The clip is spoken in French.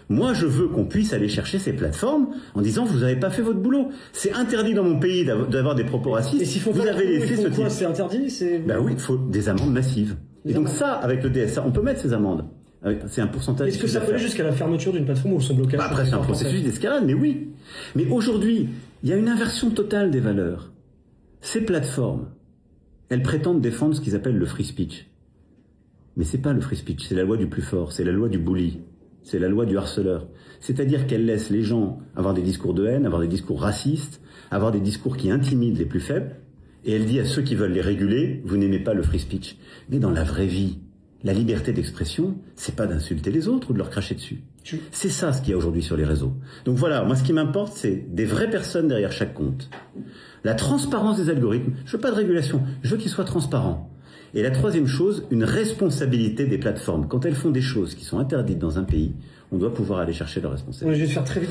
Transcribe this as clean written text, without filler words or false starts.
Moi, je veux qu'on puisse aller chercher ces plateformes en disant vous n'avez pas fait votre boulot. C'est interdit dans mon pays d'avoir des propos racistes. Et s'il faut vous pas avez laissé ce type. C'est interdit, Ben oui, il faut des amendes massives. Et donc ça, avec le DSA, on peut mettre ces amendes. C'est un pourcentage. Est-ce que ça peut aller jusqu'à la fermeture d'une plateforme ou son blocage? Après, c'est un processus d'escalade, mais oui. Mais aujourd'hui, il y a une inversion totale des valeurs. Ces plateformes, elles prétendent défendre ce qu'ils appellent le free speech. Mais c'est pas le free speech, c'est la loi du plus fort, c'est la loi du bully, c'est la loi du harceleur. C'est-à-dire qu'elle laisse les gens avoir des discours de haine, avoir des discours racistes, avoir des discours qui intimident les plus faibles, et elle dit à ceux qui veulent les réguler, vous n'aimez pas le free speech. Mais dans la vraie vie, la liberté d'expression, c'est pas d'insulter les autres ou de leur cracher dessus. C'est ça ce qu'il y a aujourd'hui sur les réseaux. Donc voilà, moi ce qui m'importe, c'est des vraies personnes derrière chaque compte. La transparence des algorithmes, je veux pas de régulation, je veux qu'ils soient transparents. Et la troisième chose, une responsabilité des plateformes. Quand elles font des choses qui sont interdites dans un pays, on doit pouvoir aller chercher leur responsabilité. Je vais te faire très vite.